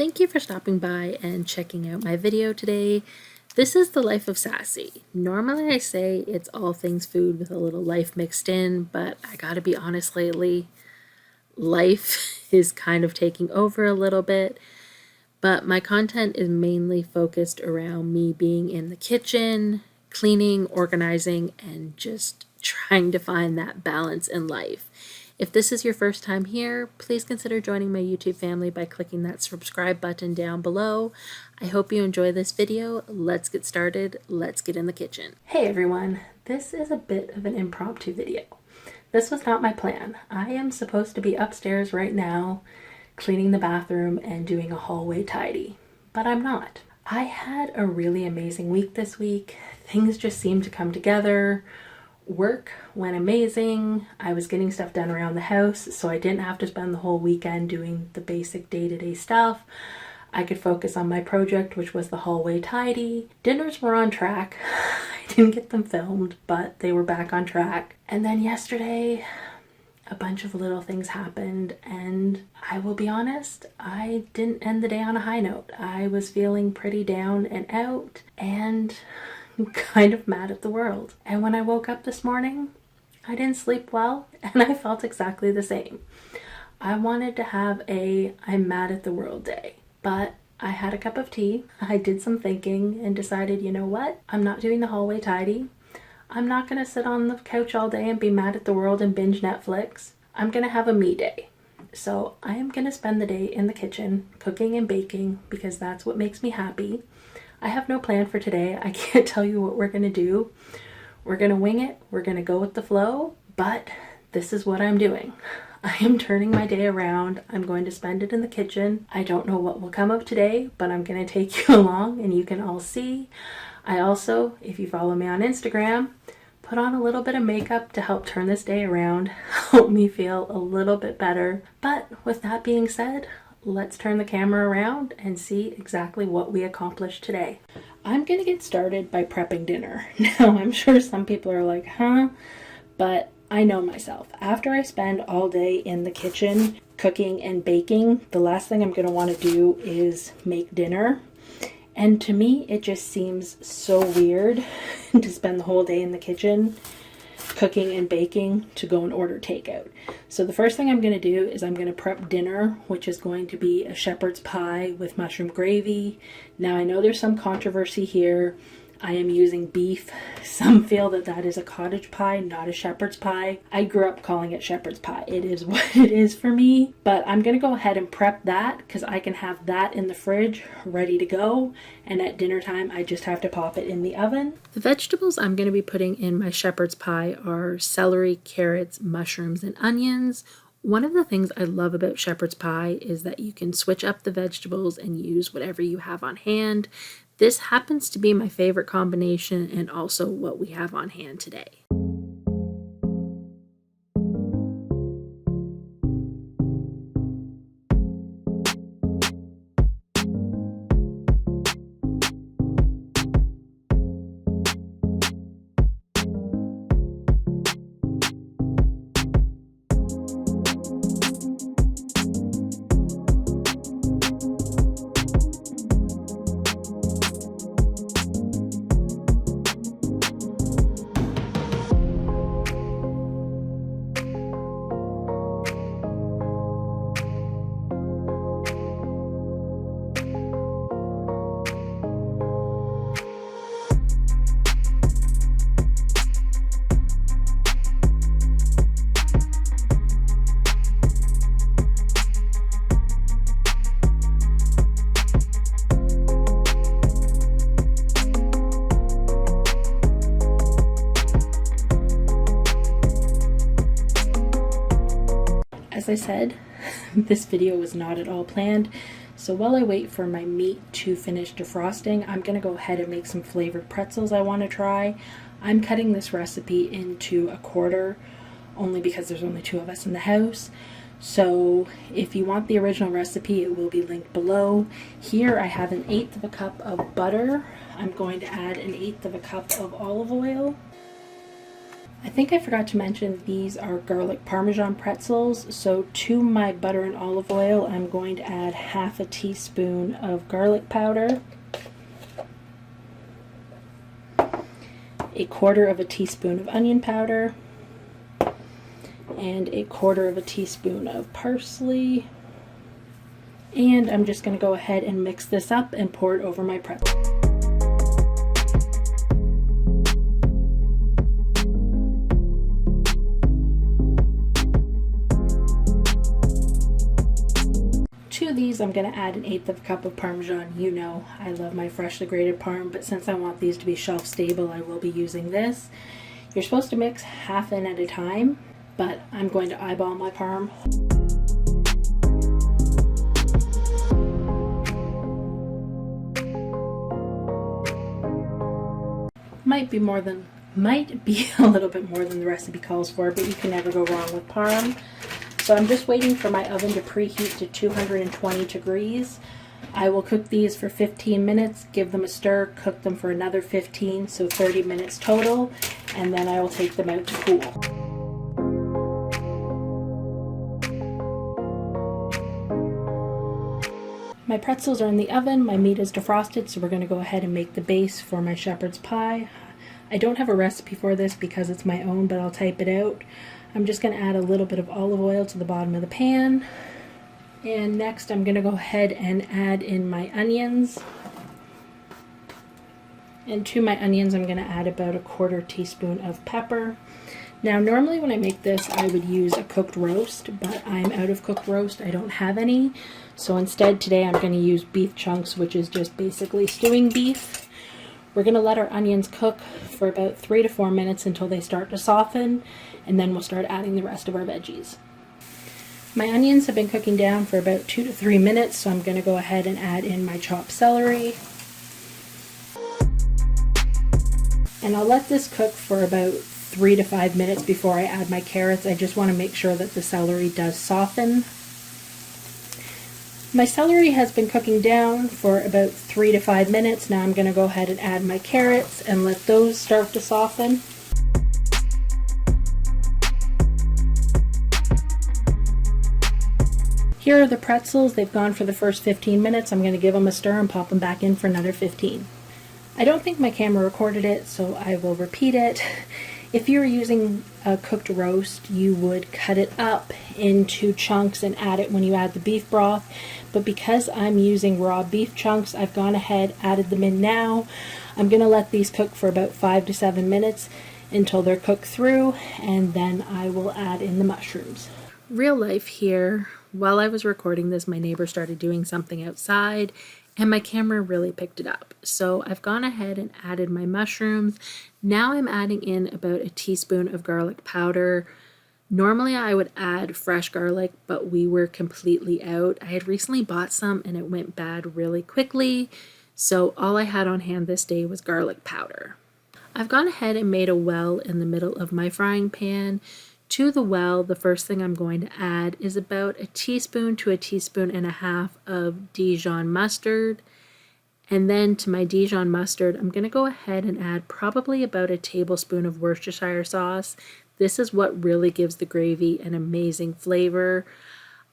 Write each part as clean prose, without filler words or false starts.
Thank you for stopping by and checking out my video today. This is the life of Sassy. Normally I say it's all things food with a little life mixed in, but I gotta be honest lately, life is kind of taking over a little bit. But my content is mainly focused around me being in the kitchen, cleaning, organizing, and just trying to find that balance in life. If this is your first time here, please consider joining my YouTube family by clicking that subscribe button down below. I hope you enjoy this video. Let's get started. Let's get in the kitchen. Hey everyone, this is a bit of an impromptu video. This was not my plan. I am supposed to be upstairs right now, cleaning the bathroom and doing a hallway tidy, but I'm not. I had a really amazing week this week. Things just seemed to come together. Work went amazing. I was getting stuff done around the house, so I didn't have to spend the whole weekend doing the basic day-to-day stuff. I could focus on my project, which was the hallway tidy. Dinners were on track. I didn't get them filmed, but they were back on track. And then yesterday, a bunch of little things happened, and I will be honest, I didn't end the day on a high note. I was feeling pretty down and out, and kind of mad at the world. And when I woke up this morning, I didn't sleep well, and I felt exactly the same. I wanted to have a I'm mad at the world day, but I had a cup of tea, I did some thinking, and decided, you know what? I'm not doing the hallway tidy. I'm not going to sit on the couch all day and be mad at the world and binge Netflix. I'm going to have a me day. So I am going to spend the day in the kitchen, cooking and baking, because that's what makes me happy. I have no plan for today. I can't tell you what we're going to do. We're going to wing it. We're going to go with the flow, but this is what I'm doing. I am turning my day around. I'm going to spend it in the kitchen. I don't know what will come of today, but I'm going to take you along and you can all see. I also, if you follow me on Instagram, put on a little bit of makeup to help turn this day around, help me feel a little bit better. But with that being said, let's turn the camera around and see exactly what we accomplished today. I'm gonna get started by prepping dinner. Now, I'm sure some people are like, huh? But I know myself. After I spend all day in the kitchen cooking and baking, the last thing I'm gonna wanna do is make dinner. And to me, it just seems so weird to spend the whole day in the kitchen cooking and baking to go and order takeout. So the first thing I'm going to do is I'm going to prep dinner, which is going to be a shepherd's pie with mushroom gravy. Now I know there's some controversy here. I am using beef. Some feel that that is a cottage pie, not a shepherd's pie. I grew up calling it shepherd's pie. It is what it is for me, but I'm going to go ahead and prep that because I can have that in the fridge ready to go, and at dinner time I just have to pop it in the oven. The vegetables I'm going to be putting in my shepherd's pie are celery, carrots, mushrooms, and onions. One of the things I love about shepherd's pie is that you can switch up the vegetables and use whatever you have on hand. This happens to be my favorite combination and also what we have on hand today. As I said, this video was not at all planned, so while I wait for my meat to finish defrosting, I'm going to go ahead and make some flavored pretzels I want to try. I'm cutting this recipe into a quarter, only because there's only two of us in the house. So if you want the original recipe, it will be linked below. Here I have 1/8 of a cup of butter. I'm going to add 1/8 of a cup of olive oil. I think I forgot to mention these are garlic parmesan pretzels. So to my butter and olive oil, I'm going to add half a teaspoon of garlic powder, a quarter of a teaspoon of onion powder, and a quarter of a teaspoon of parsley. And I'm just going to go ahead and mix this up and pour it over my pretzel. To these, I'm going to add 1/8 of a cup of Parmesan. You know, I love my freshly grated Parm, but since I want these to be shelf stable, I will be using this. You're supposed to mix half in at a time, but I'm going to eyeball my Parm. Might be a little bit more than the recipe calls for, but you can never go wrong with Parm. So I'm just waiting for my oven to preheat to 220 degrees. I will cook these for 15 minutes, give them a stir, cook them for another 15, so 30 minutes total, and then I will take them out to cool. My pretzels are in the oven, my meat is defrosted, so we're going to go ahead and make the base for my shepherd's pie. I don't have a recipe for this because it's my own, but I'll type it out. I'm just going to add a little bit of olive oil to the bottom of the pan. And next I'm going to go ahead and add in my onions. And to my onions I'm going to add about a quarter teaspoon of pepper. Now normally when I make this I would use a cooked roast, but I'm out of cooked roast. I don't have any. So instead today I'm going to use beef chunks, which is just basically stewing beef. We're going to let our onions cook for about 3 to 4 minutes until they start to soften, and then we'll start adding the rest of our veggies. My onions have been cooking down for about 2 to 3 minutes, so I'm going to go ahead and add in my chopped celery. And I'll let this cook for about 3 to 5 minutes before I add my carrots. I just want to make sure that the celery does soften. My celery has been cooking down for about 3 to 5 minutes. Now I'm going to go ahead and add my carrots and let those start to soften. Here are the pretzels. They've gone for the first 15 minutes. I'm going to give them a stir and pop them back in for another 15. I don't think my camera recorded it, so I will repeat it. If you were using a cooked roast, you would cut it up into chunks and add it when you add the beef broth. But because I'm using raw beef chunks, I've gone ahead, added them in now. I'm going to let these cook for about 5 to 7 minutes until they're cooked through, and then I will add in the mushrooms. Real life here. While I was recording this, my neighbor started doing something outside, and my camera really picked it up. So I've gone ahead and added my mushrooms. Now I'm adding in about a teaspoon of garlic powder. Normally I would add fresh garlic, but we were completely out. I had recently bought some and it went bad really quickly, so all I had on hand this day was garlic powder. I've gone ahead and made a well in the middle of my frying pan. To the well, the first thing I'm going to add is about a teaspoon to a teaspoon and a half of Dijon mustard. And then to my Dijon mustard, I'm going to go ahead and add probably about a tablespoon of Worcestershire sauce. This is what really gives the gravy an amazing flavor.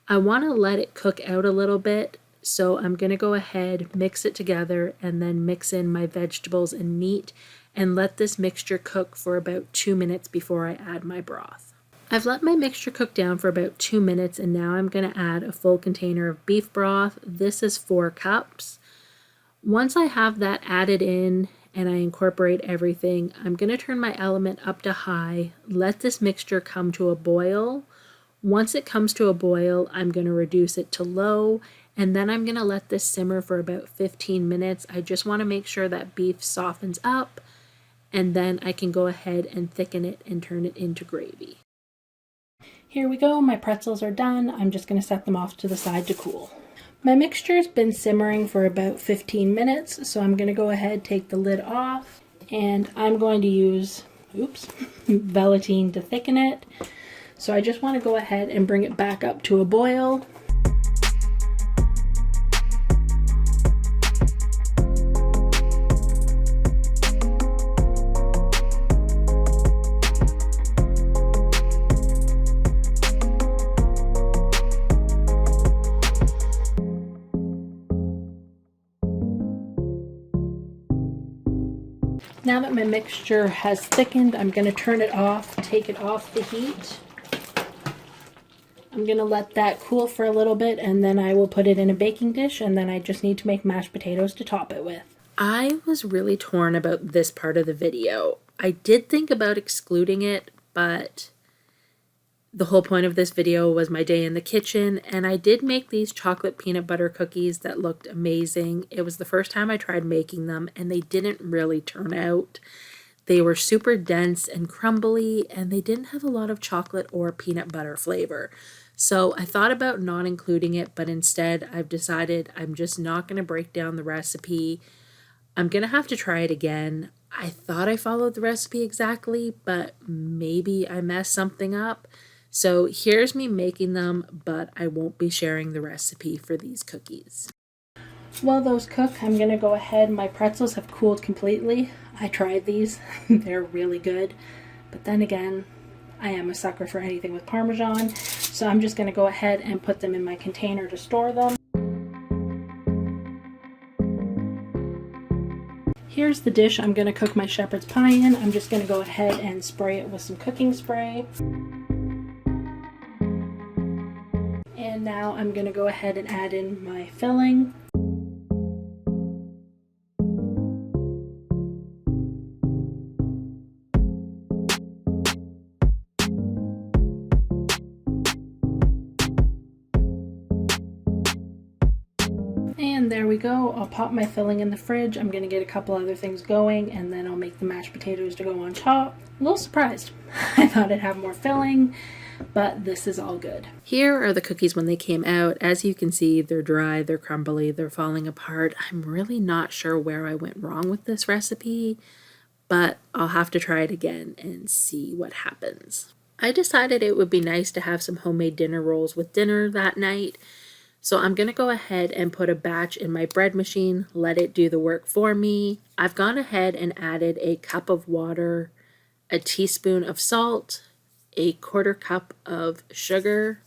I want to let it cook out a little bit, so I'm going to go ahead, mix it together, and then mix in my vegetables and meat, and let this mixture cook for about 2 minutes before I add my broth. I've let my mixture cook down for about 2 minutes, and now I'm going to add a full container of beef broth. This is 4 cups. Once I have that added in and I incorporate everything, I'm going to turn my element up to high, let this mixture come to a boil. Once it comes to a boil, I'm going to reduce it to low, and then I'm going to let this simmer for about 15 minutes. I just want to make sure that beef softens up, and then I can go ahead and thicken it and turn it into gravy. Here we go, my pretzels are done. I'm just going to set them off to the side to cool. My mixture's been simmering for about 15 minutes, so I'm going to go ahead, take the lid off, and I'm going to use, Velotine to thicken it. So I just want to go ahead and bring it back up to a boil. Now that my mixture has thickened, I'm going to turn it off, take it off the heat. I'm going to let that cool for a little bit, and then I will put it in a baking dish, and then I just need to make mashed potatoes to top it with. I was really torn about this part of the video. I did think about excluding it, but the whole point of this video was my day in the kitchen, and I did make these chocolate peanut butter cookies that looked amazing. It was the first time I tried making them, and they didn't really turn out. They were super dense and crumbly, and they didn't have a lot of chocolate or peanut butter flavor. So I thought about not including it, but instead I've decided I'm just not going to break down the recipe. I'm going to have to try it again. I thought I followed the recipe exactly, but maybe I messed something up. So here's me making them, but I won't be sharing the recipe for these cookies. While those cook, I'm going to go ahead. My pretzels have cooled completely. I tried these. They're really good. But then again, I am a sucker for anything with Parmesan. So I'm just going to go ahead and put them in my container to store them. Here's the dish I'm going to cook my shepherd's pie in. I'm just going to go ahead and spray it with some cooking spray. And now I'm going to go ahead and add in my filling. And there we go. I'll pop my filling in the fridge. I'm going to get a couple other things going, and then I'll make the mashed potatoes to go on top. A little surprised. I thought I'd have more filling, but this is all good. Here are the cookies when they came out. As you can see, they're dry, they're crumbly, they're falling apart. I'm really not sure where I went wrong with this recipe, but I'll have to try it again and see what happens. I decided it would be nice to have some homemade dinner rolls with dinner that night. So I'm going to go ahead and put a batch in my bread machine, let it do the work for me. I've gone ahead and added a cup of water, a teaspoon of salt, a quarter cup of sugar.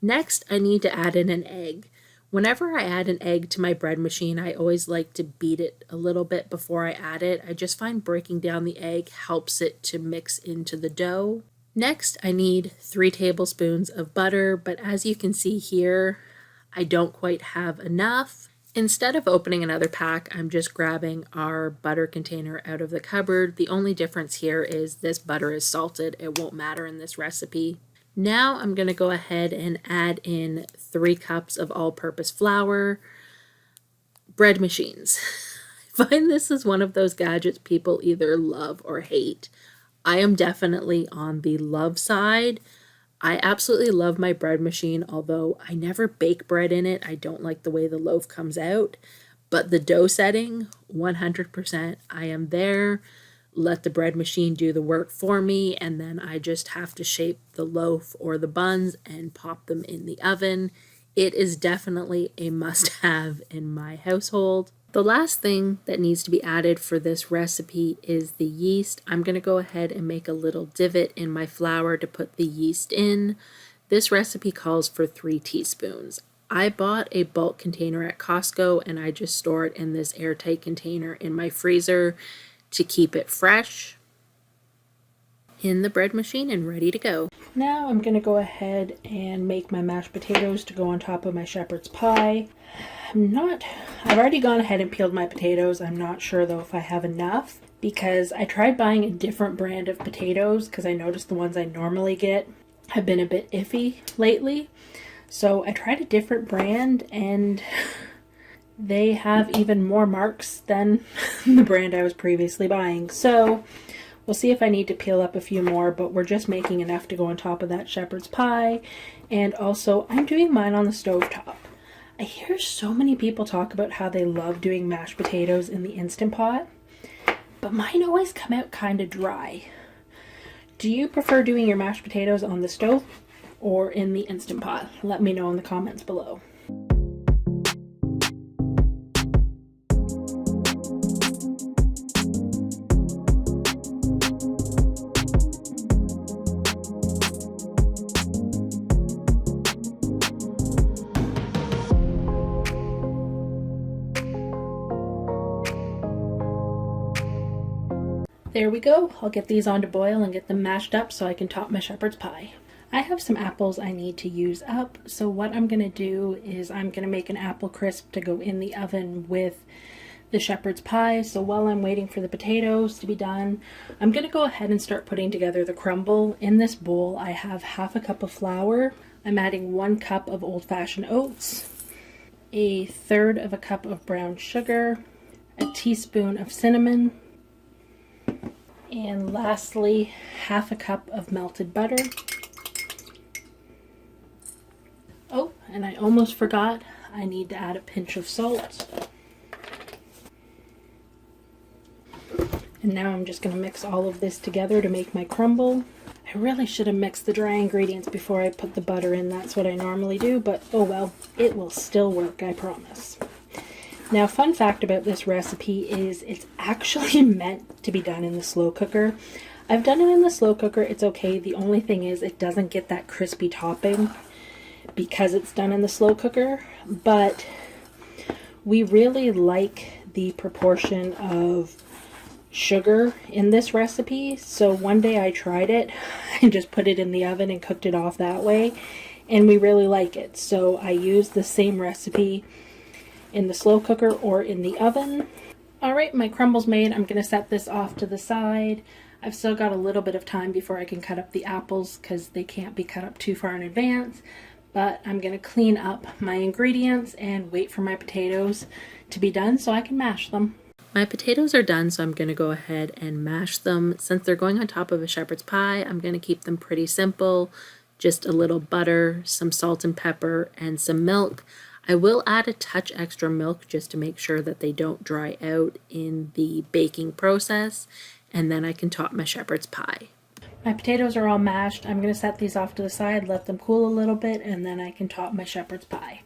Next, I need to add in an egg. Whenever I add an egg to my bread machine, I always like to beat it a little bit before I add it. I just find breaking down the egg helps it to mix into the dough. Next, I need 3 tablespoons of butter, but as you can see here, I don't quite have enough. Instead of opening another pack, I'm just grabbing our butter container out of the cupboard. The only difference here is this butter is salted. It won't matter in this recipe. Now I'm going to go ahead and add in 3 cups of all-purpose flour. Bread machines. I find this is one of those gadgets people either love or hate. I am definitely on the love side. I absolutely love my bread machine, although I never bake bread in it. I don't like the way the loaf comes out. But the dough setting, 100%, I am there. Let the bread machine do the work for me, and then I just have to shape the loaf or the buns and pop them in the oven. It is definitely a must-have in my household. The last thing that needs to be added for this recipe is the yeast. I'm going to go ahead and make a little divot in my flour to put the yeast in. This recipe calls for 3 teaspoons. I bought a bulk container at Costco, and I just store it in this airtight container in my freezer to keep it fresh in the bread machine and ready to go. Now I'm going to go ahead and make my mashed potatoes to go on top of my shepherd's pie. I've already gone ahead and peeled my potatoes. I'm not sure though if I have enough, because I tried buying a different brand of potatoes because I noticed the ones I normally get have been a bit iffy lately. So I tried a different brand, and they have even more marks than the brand I was previously buying. So we'll see if I need to peel up a few more, but we're just making enough to go on top of that shepherd's pie. And also, I'm doing mine on the stovetop. I hear so many people talk about how they love doing mashed potatoes in the Instant Pot, but mine always come out kind of dry. Do you prefer doing your mashed potatoes on the stove or in the Instant Pot? Let me know in the comments below. There we go. I'll get these on to boil and get them mashed up so I can top my shepherd's pie. I have some apples I need to use up, so what I'm going to do is I'm going to make an apple crisp to go in the oven with the shepherd's pie. So while I'm waiting for the potatoes to be done, I'm going to go ahead and start putting together the crumble. In this bowl I have half a cup of flour. I'm adding 1 cup of old-fashioned oats, a third of a cup of brown sugar, a teaspoon of cinnamon, and lastly half a cup of melted butter. Oh, and I almost forgot, I need to add a pinch of salt. And now I'm just going to mix all of this together to make my crumble. I really should have mixed the dry ingredients before I put the butter in. That's what I normally do, but oh well, it will still work, I promise. Now, fun fact about this recipe is it's actually meant to be done in the slow cooker. I've done it in the slow cooker, it's okay. The only thing is it doesn't get that crispy topping because it's done in the slow cooker, but we really like the proportion of sugar in this recipe. So one day I tried it and just put it in the oven and cooked it off that way, and we really like it. So I use the same recipe in the slow cooker or in the oven. Alright, my crumble's made. I'm going to set this off to the side. I've still got a little bit of time before I can cut up the apples because they can't be cut up too far in advance. But I'm going to clean up my ingredients and wait for my potatoes to be done so I can mash them. My potatoes are done, so I'm going to go ahead and mash them. Since they're going on top of a shepherd's pie, I'm going to keep them pretty simple. Just a little butter, some salt and pepper, and some milk. I will add a touch extra milk just to make sure that they don't dry out in the baking process, and then I can top my shepherd's pie. My potatoes are all mashed. I'm going to set these off to the side, let them cool a little bit, and then I can top my shepherd's pie.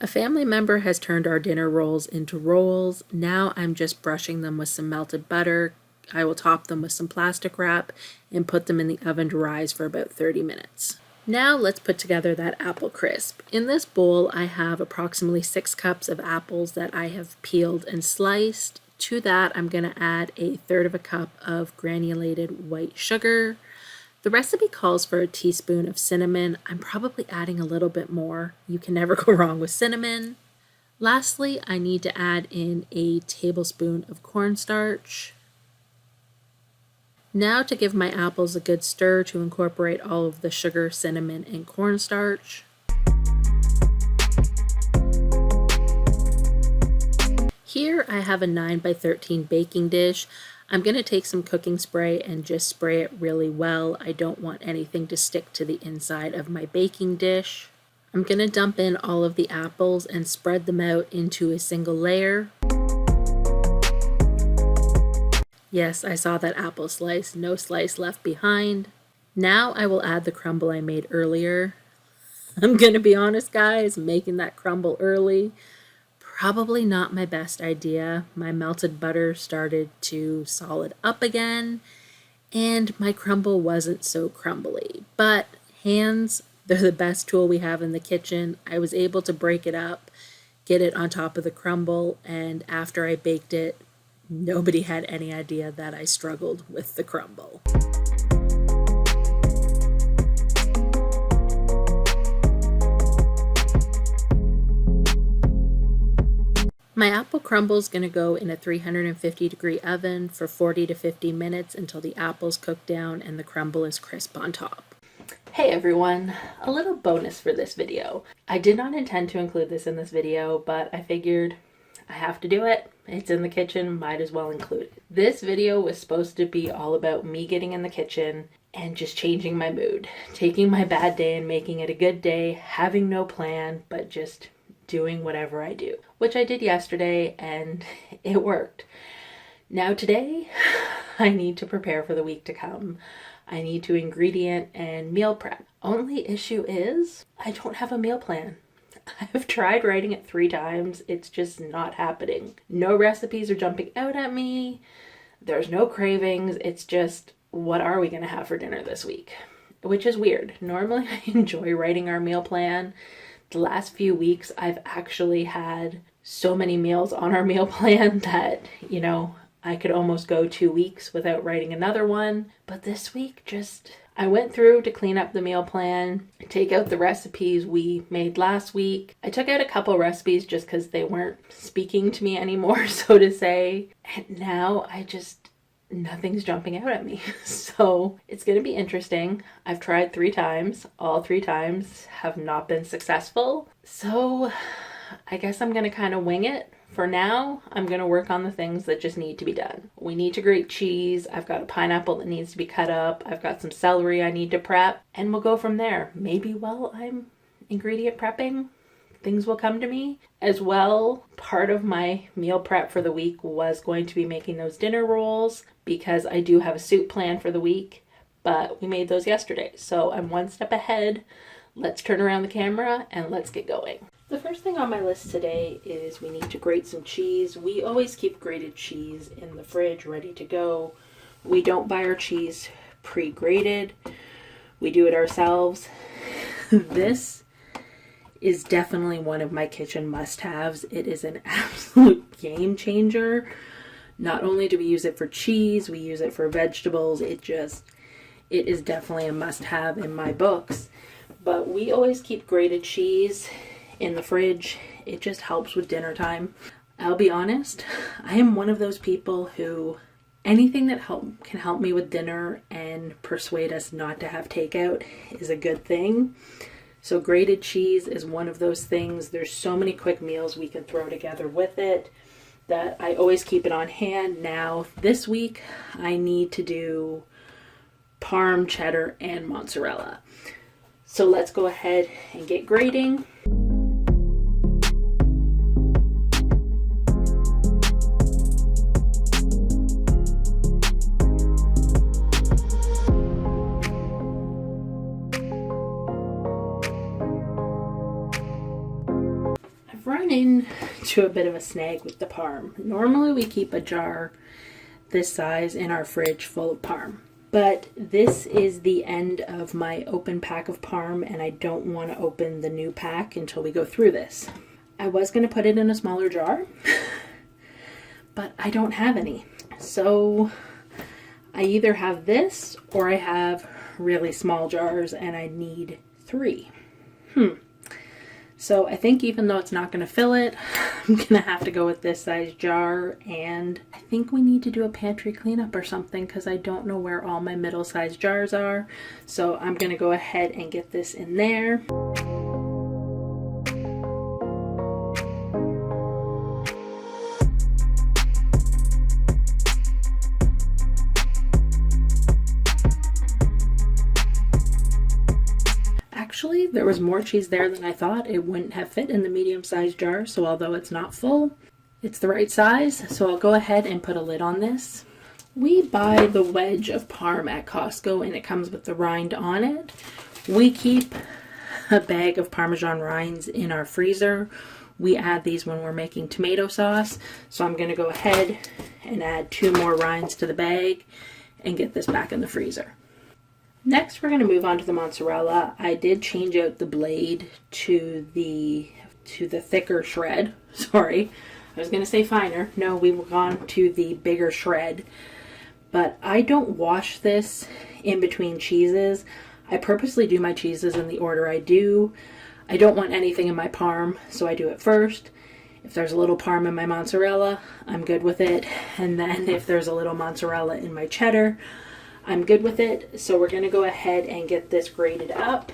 A family member has turned our dinner rolls into rolls. Now I'm just brushing them with some melted butter. I will top them with some plastic wrap and put them in the oven to rise for about 30 minutes. Now let's put together that apple crisp. In this bowl I have approximately 6 cups of apples that I have peeled and sliced. To that I'm going to add a third of a cup of granulated white sugar. The recipe calls for a teaspoon of cinnamon. I'm probably adding a little bit more. You can never go wrong with cinnamon. Lastly, I need to add in a tablespoon of cornstarch. Now to give my apples a good stir to incorporate all of the sugar, cinnamon, and cornstarch. Here I have a 9x13 baking dish. I'm going to take some cooking spray and just spray it really well. I don't want anything to stick to the inside of my baking dish. I'm going to dump in all of the apples and spread them out into a single layer. Yes, I saw that apple slice, no slice left behind. Now I will add the crumble I made earlier. I'm going to be honest, guys, making that crumble early, probably not my best idea. My melted butter started to solid up again, and my crumble wasn't so crumbly. But hands, they're the best tool we have in the kitchen. I was able to break it up, get it on top of the crumble, and after I baked it, nobody had any idea that I struggled with the crumble. My apple crumble is going to go in a 350-degree oven for 40 to 50 minutes until the apples cook down and the crumble is crisp on top. Hey everyone, a little bonus for this video. I did not intend to include this in this video, but I figured I have to do it. It's in the kitchen, might as well include it. This video was supposed to be all about me getting in the kitchen and just changing my mood, taking my bad day and making it a good day, having no plan, but just doing whatever I do, which I did yesterday and it worked. Now today, I need to prepare for the week to come. I need to ingredient and meal prep. Only issue is I don't have a meal plan. I've tried writing it 3 times. It's just not happening. No recipes are jumping out at me. There's no cravings. It's just, what are we going to have for dinner this week? Which is weird. Normally I enjoy writing our meal plan. The last few weeks I've actually had so many meals on our meal plan that, you know, I could almost go 2 weeks without writing another one. But this week, I went through to clean up the meal plan, take out the recipes we made last week. I took out a couple recipes just because they weren't speaking to me anymore, so to say. And now nothing's jumping out at me. So it's going to be interesting. I've tried 3 times. All 3 times have not been successful. So I guess I'm going to kind of wing it. For now, I'm going to work on the things that just need to be done. We need to grate cheese. I've got a pineapple that needs to be cut up. I've got some celery I need to prep. And we'll go from there. Maybe while I'm ingredient prepping, things will come to me. As well, part of my meal prep for the week was going to be making those dinner rolls because I do have a soup plan for the week. But we made those yesterday. So I'm one step ahead. Let's turn around the camera and let's get going. The first thing on my list today is we need to grate some cheese. We always keep grated cheese in the fridge ready to go. We don't buy our cheese pre-grated. We do it ourselves. This is definitely one of my kitchen must-haves. It is an absolute game changer. Not only do we use it for cheese, we use it for vegetables. It is definitely a must-have in my books. But we always keep grated cheese in the fridge. It just helps with dinner time. I'll be honest, I am one of those people who anything that can help me with dinner and persuade us not to have takeout is a good thing. So grated cheese is one of those things. There's so many quick meals we can throw together with it that I always keep it on hand. Now this week I need to do Parm, cheddar, and mozzarella. So let's go ahead and get grating. Run into a bit of a snag with the Parm. Normally we keep a jar this size in our fridge full of Parm, but this is the end of my open pack of Parm and I don't want to open the new pack until we go through this. I was going to put it in a smaller jar, but I don't have any. So I either have this or I have really small jars and I need 3. So I think even though it's not going to fill it, I'm going to have to go with this size jar. And I think we need to do a pantry cleanup or something because I don't know where all my middle-sized jars are. So I'm going to go ahead and get this in there. Actually, there was more cheese there than I thought. It wouldn't have fit in the medium-sized jar, so although it's not full, it's the right size. So I'll go ahead and put a lid on this. We buy the wedge of Parm at Costco and it comes with the rind on it. We keep a bag of Parmesan rinds in our freezer. We add these when we're making tomato sauce. So I'm going to go ahead and add 2 more rinds to the bag and get this back in the freezer. Next, we're going to move on to the mozzarella. I did change out the blade to the thicker shred. Sorry, I was going to say finer. No, we've gone to the bigger shred. But I don't wash this in between cheeses. I purposely do my cheeses in the order I do. I don't want anything in my Parm, so I do it first. If there's a little Parm in my mozzarella, I'm good with it. And then if there's a little mozzarella in my cheddar, I'm good with it. So we're going to go ahead and get this grated up.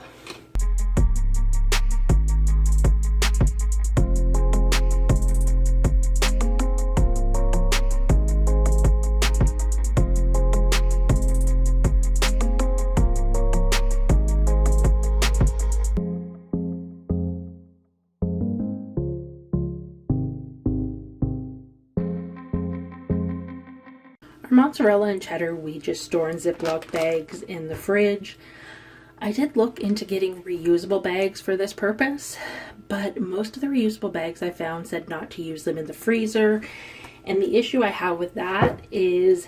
Mozzarella and cheddar we just store in Ziploc bags in the fridge. I did look into getting reusable bags for this purpose, but most of the reusable bags I found said not to use them in the freezer. And the issue I have with that is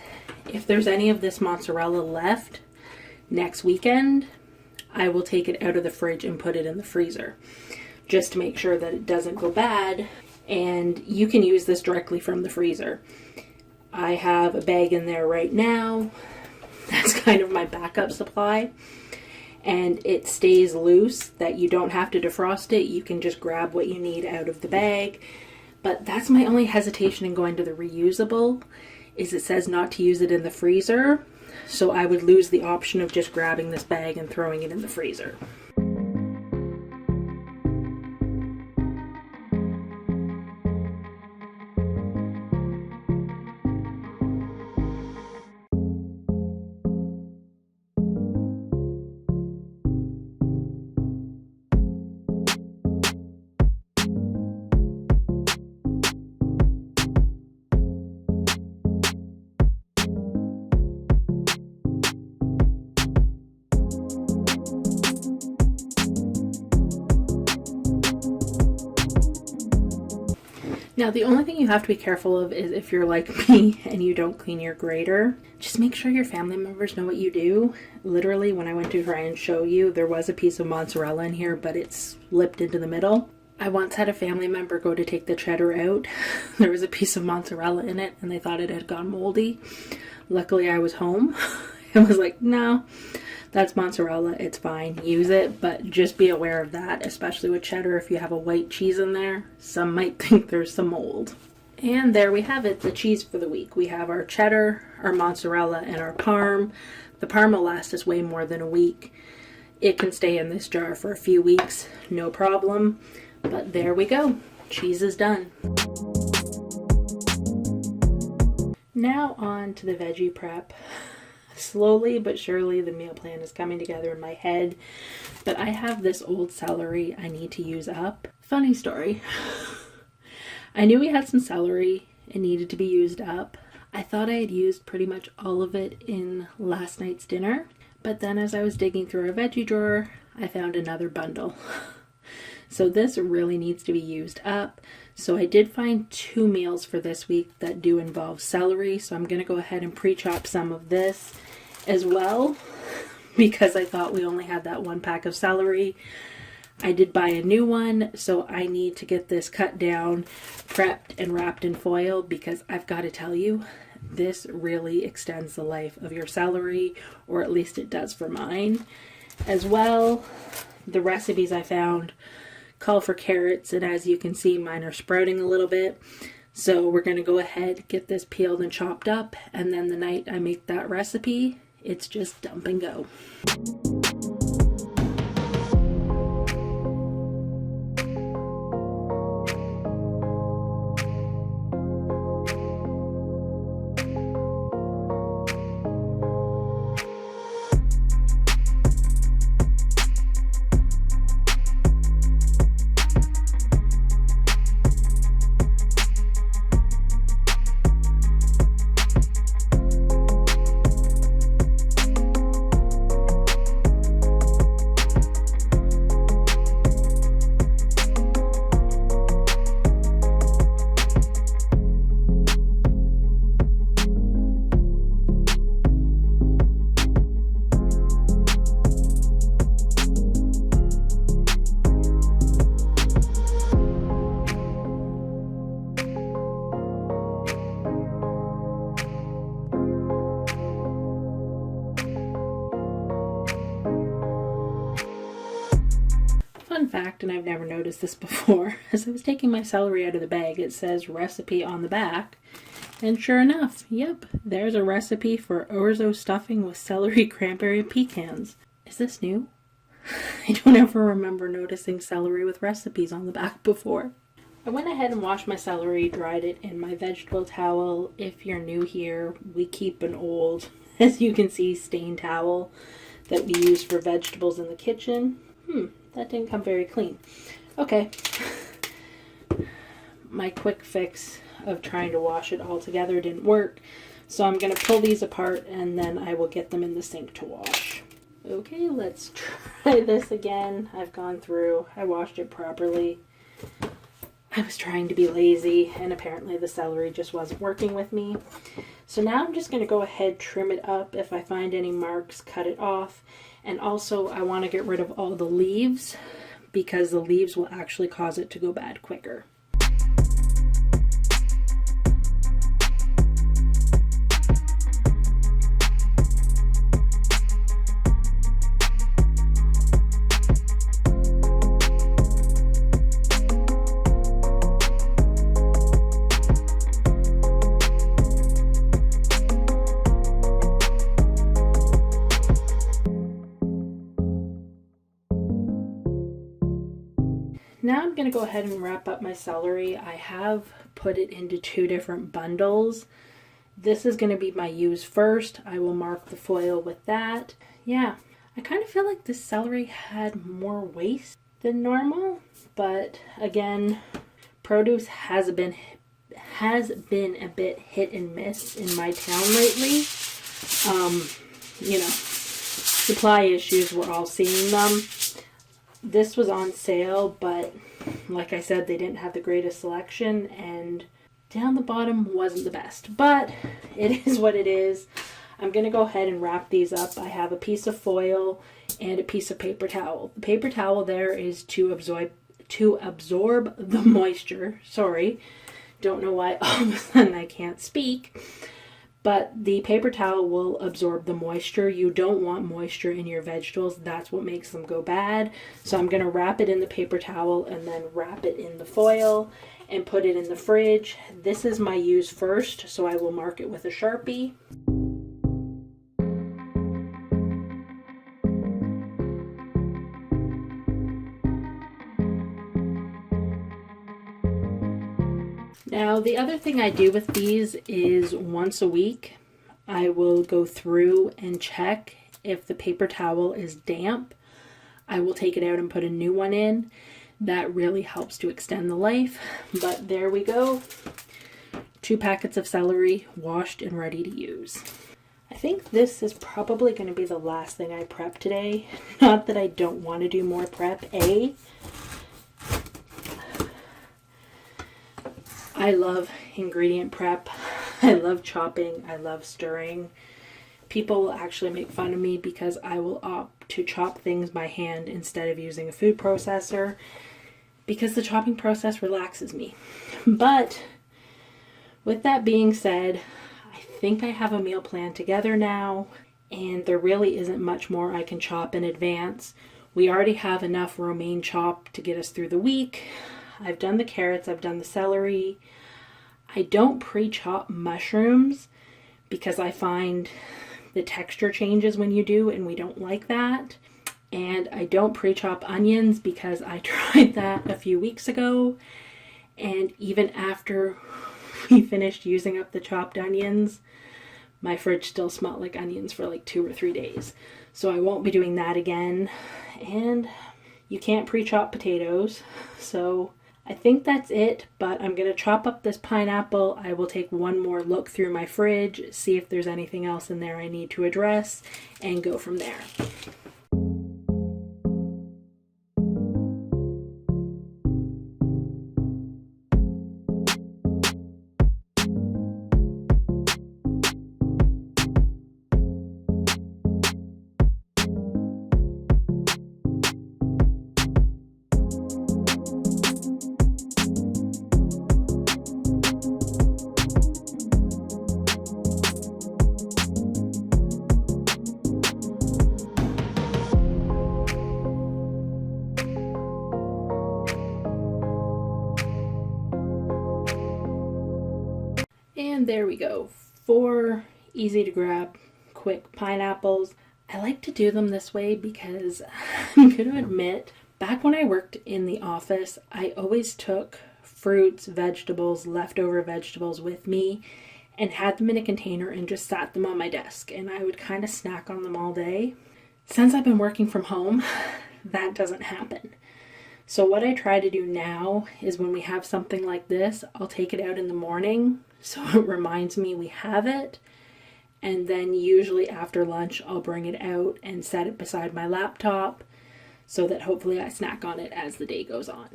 if there's any of this mozzarella left next weekend, I will take it out of the fridge and put it in the freezer just to make sure that it doesn't go bad. And you can use this directly from the freezer. I have a bag in there right now. That's kind of my backup supply. And it stays loose that you don't have to defrost it. You can just grab what you need out of the bag. But that's my only hesitation in going to the reusable, is it says not to use it in the freezer. So I would lose the option of just grabbing this bag and throwing it in the freezer. Now, the only thing you have to be careful of is if you're like me and you don't clean your grater, just make sure your family members know what you do. Literally, when I went to try and show you, there was a piece of mozzarella in here, but it slipped into the middle. I once had a family member go to take the cheddar out. There was a piece of mozzarella in it, and they thought it had gone moldy. Luckily, I was home. I was like, no, that's mozzarella. It's fine. Use it, but just be aware of that, especially with cheddar. If you have a white cheese in there, some might think there's some mold. And there we have it, the cheese for the week. We have our cheddar, our mozzarella, and our Parm. The Parm will last us way more than a week. It can stay in this jar for a few weeks, no problem. But there we go. Cheese is done. Now on to the veggie prep. Slowly but surely the meal plan is coming together in my head, but I have this old celery I need to use up. Funny story. I knew we had some celery and needed to be used up. I thought I had used pretty much all of it in last night's dinner, but then as I was digging through our veggie drawer, I found another bundle. So this really needs to be used up. So I did find 2 meals for this week that do involve celery. So I'm going to go ahead and pre-chop some of this as well, because I thought we only had that 1 pack of celery. I did buy a new one, so I need to get this cut down, prepped, and wrapped in foil, because I've got to tell you, this really extends the life of your celery, or at least it does for mine. As well, the recipes I found call for carrots, and as you can see, mine are sprouting a little bit. So we're going to go ahead, get this peeled and chopped up, and then the night I make that recipe, it's just dump and go. Fun fact, and I've never noticed this before, as I was taking my celery out of the bag, it says recipe on the back. And sure enough, yep, there's a recipe for orzo stuffing with celery, cranberry, and pecans. Is this new? I don't ever remember noticing celery with recipes on the back before. I went ahead and washed my celery, dried it in my vegetable towel. If you're new here, we keep an old, as you can see, stained towel that we use for vegetables in the kitchen. That didn't come very clean. Okay. My quick fix of trying to wash it all together didn't work. So I'm going to pull these apart and then I will get them in the sink to wash. Okay, let's try this again. I've gone through, I washed it properly. I was trying to be lazy and apparently the celery just wasn't working with me. So now I'm just going to go ahead, trim it up. If I find any marks, cut it off. And also I want to get rid of all the leaves because the leaves will actually cause it to go bad quicker. Now I'm going to go ahead and wrap up my celery. I have put it into 2 different bundles. This is going to be my use first. I will mark the foil with that. Yeah, I kind of feel like this celery had more waste than normal, but again, produce has been a bit hit and miss in my town lately. You know, supply issues, we're all seeing them. This was on sale, but like I said, they didn't have the greatest selection, and down the bottom wasn't the best, but it is what it is. I'm going to go ahead and wrap these up. I have a piece of foil and a piece of paper towel. The paper towel there is to absorb the moisture. Sorry, don't know why all of a sudden I can't speak. But the paper towel will absorb the moisture. You don't want moisture in your vegetables. That's what makes them go bad. So I'm going to wrap it in the paper towel and then wrap it in the foil and put it in the fridge. This is my use first, so I will mark it with a Sharpie. Now, the other thing I do with these is once a week, I will go through and check if the paper towel is damp. I will take it out and put a new one in. That really helps to extend the life. But there we go. 2 packets of celery washed and ready to use. I think this is probably going to be the last thing I prep today. Not that I don't want to do more prep. I love ingredient prep. I love chopping. I love stirring. People will actually make fun of me because I will opt to chop things by hand instead of using a food processor because the chopping process relaxes me. But with that being said, I think I have a meal plan together now, and there really isn't much more I can chop in advance. We already have enough romaine chop to get us through the week. I've done the carrots, I've done the celery. I don't pre-chop mushrooms because I find the texture changes when you do, and we don't like that. And I don't pre-chop onions because I tried that a few weeks ago, and even after we finished using up the chopped onions, my fridge still smelled like onions for like 2 or 3 days. So I won't be doing that again. And you can't pre-chop potatoes, so I think that's it, but I'm going to chop up this pineapple. I will take one more look through my fridge, see if there's anything else in there I need to address, and go from there. And there we go, 4 easy to grab, quick pineapples. I like to do them this way because I'm going to admit, back when I worked in the office, I always took fruits, vegetables, leftover vegetables with me and had them in a container and just sat them on my desk, and I would kind of snack on them all day. Since I've been working from home, that doesn't happen. So what I try to do now is when we have something like this, I'll take it out in the morning so it reminds me we have it. And then usually after lunch, I'll bring it out and set it beside my laptop so that hopefully I snack on it as the day goes on.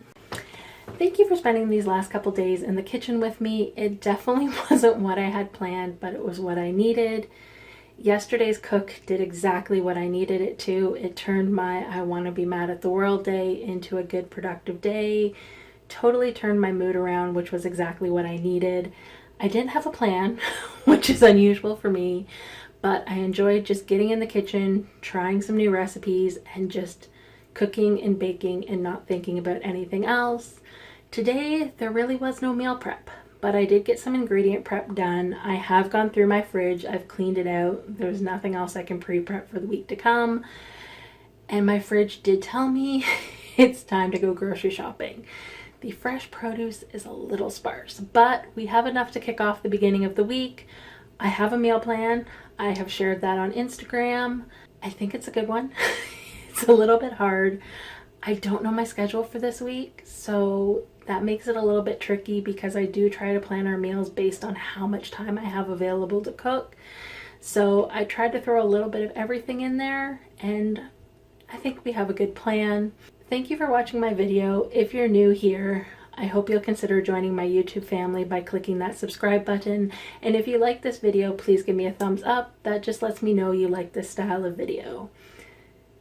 Thank you for spending these last couple days in the kitchen with me. It definitely wasn't what I had planned, but it was what I needed. Yesterday's cook did exactly what I needed it to. It turned my I want to be mad at the world day into a good productive day. Totally turned my mood around, which was exactly what I needed. I didn't have a plan, which is unusual for me, but I enjoyed just getting in the kitchen, trying some new recipes, and just cooking and baking and not thinking about anything else. Today, there really was no meal prep, but I did get some ingredient prep done. I have gone through my fridge. I've cleaned it out. There's nothing else I can pre-prep for the week to come. And my fridge did tell me it's time to go grocery shopping. The fresh produce is a little sparse, but we have enough to kick off the beginning of the week. I have a meal plan. I have shared that on Instagram. I think it's a good one. It's a little bit hard. I don't know my schedule for this week, so that makes it a little bit tricky because I do try to plan our meals based on how much time I have available to cook. So I tried to throw a little bit of everything in there, and I think we have a good plan. Thank you for watching my video. If you're new here, I hope you'll consider joining my YouTube family by clicking that subscribe button. And if you like this video, please give me a thumbs up. That just lets me know you like this style of video.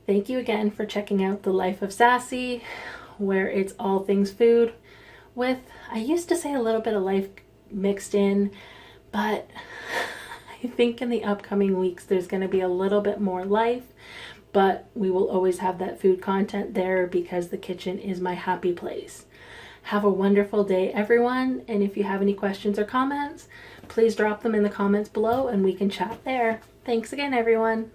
Thank you again for checking out The Life of Sassy, where it's all things food with, I used to say a little bit of life mixed in, but I think in the upcoming weeks there's going to be a little bit more life, but we will always have that food content there because the kitchen is my happy place. Have a wonderful day, everyone, and if you have any questions or comments, please drop them in the comments below and we can chat there. Thanks again, everyone.